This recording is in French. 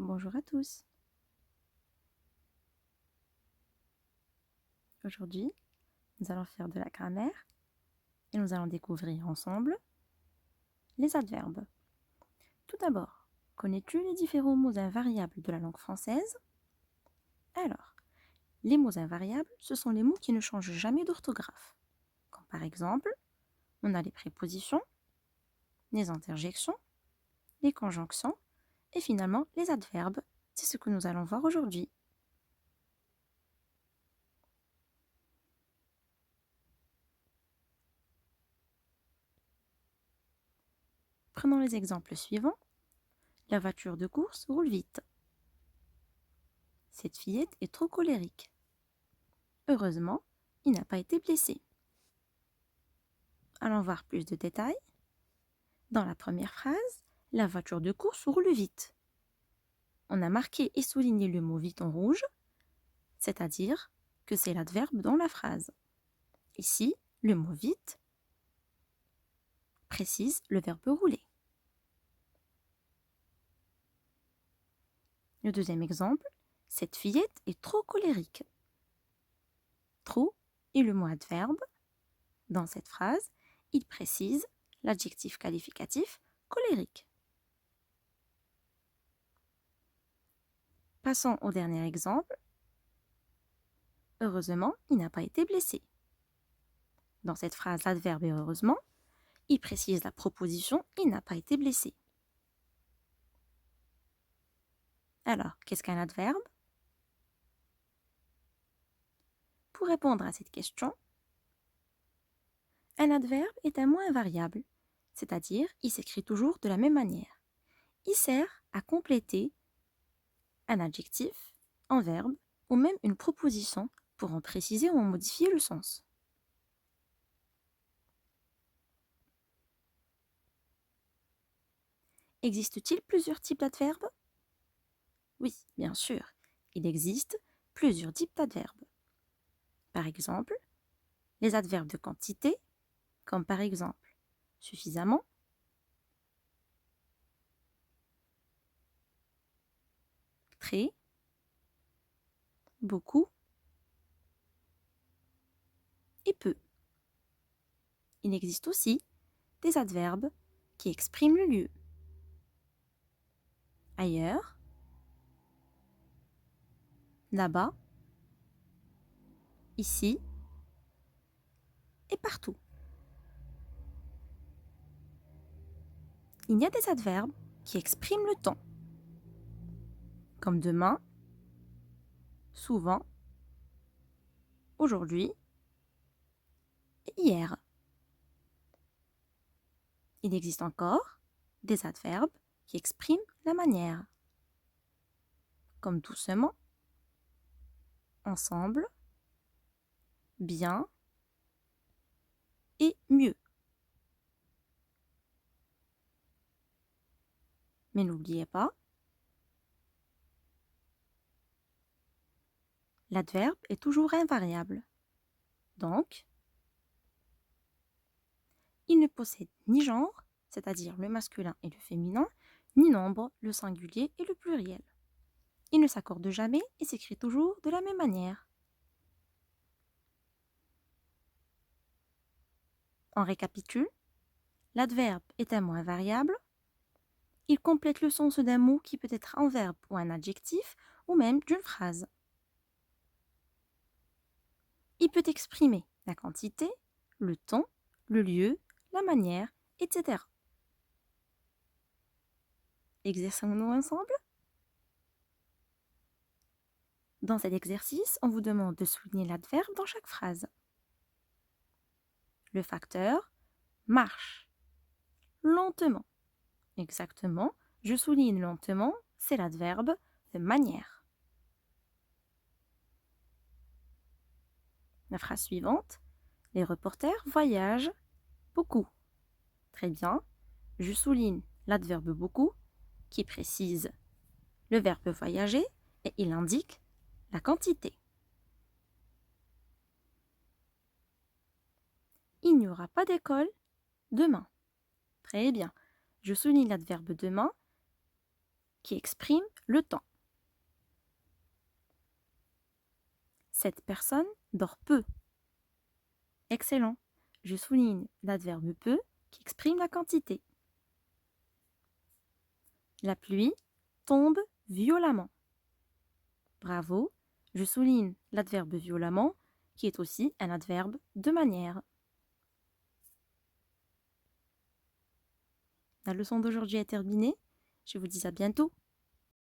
Bonjour à tous. Aujourd'hui, nous allons faire de la grammaire et nous allons découvrir ensemble les adverbes. Tout d'abord, connais-tu les différents mots invariables de la langue française? Alors, les mots invariables, ce sont les mots qui ne changent jamais d'orthographe. Comme par exemple, on a les prépositions, les interjections, les conjonctions et finalement les adverbes. C'est ce que nous allons voir aujourd'hui. Prenons les exemples suivants. La voiture de course roule vite. Cette fillette est trop colérique. Heureusement, il n'a pas été blessé. Allons voir plus de détails. Dans la première phrase, la voiture de course roule vite. On a marqué et souligné le mot vite en rouge, c'est-à-dire que c'est l'adverbe dans la phrase. Ici, le mot vite précise le verbe rouler. Le deuxième exemple, cette fillette est trop colérique. Trop est le mot adverbe. Dans cette phrase, il précise l'adjectif qualificatif colérique. Passons au dernier exemple. Heureusement, il n'a pas été blessé. Dans cette phrase, l'adverbe est heureusement. Il précise la proposition « il n'a pas été blessé ». Alors, qu'est-ce qu'un adverbe? Pour répondre à cette question, un adverbe est un mot invariable, c'est-à-dire il s'écrit toujours de la même manière. Il sert à compléter un adjectif, un verbe ou même une proposition pour en préciser ou en modifier le sens. Existe-t-il plusieurs types d'adverbes? Oui, bien sûr, il existe plusieurs types d'adverbes. Par exemple, les adverbes de quantité, comme par exemple suffisamment, très, beaucoup et peu. Il existe aussi des adverbes qui expriment le lieu. Ailleurs, là-bas, ici et partout. Il y a des adverbes qui expriment le temps, comme demain, souvent, aujourd'hui et hier. Il existe encore des adverbes qui expriment la manière, comme doucement, ensemble, bien et mieux. Mais n'oubliez pas, l'adverbe est toujours invariable. Donc, il ne possède ni genre, c'est-à-dire le masculin et le féminin, ni nombre, le singulier et le pluriel. Il ne s'accorde jamais et s'écrit toujours de la même manière. On récapitule. L'adverbe est un mot invariable. Il complète le sens d'un mot qui peut être un verbe ou un adjectif ou même d'une phrase. Il peut exprimer la quantité, le temps, le lieu, la manière, etc. Exerçons-nous ensemble? Dans cet exercice, on vous demande de souligner l'adverbe dans chaque phrase. Le facteur marche lentement. Exactement, je souligne lentement, c'est l'adverbe de manière. La phrase suivante, les reporters voyagent beaucoup. Très bien, je souligne l'adverbe beaucoup qui précise le verbe voyager et il indique la quantité. Il n'y aura pas d'école demain. Très bien, je souligne l'adverbe demain qui exprime le temps. Cette personne dort peu. Excellent. Je souligne l'adverbe peu qui exprime la quantité. La pluie tombe violemment. Bravo. Je souligne l'adverbe violemment qui est aussi un adverbe de manière. La leçon d'aujourd'hui est terminée. Je vous dis à bientôt.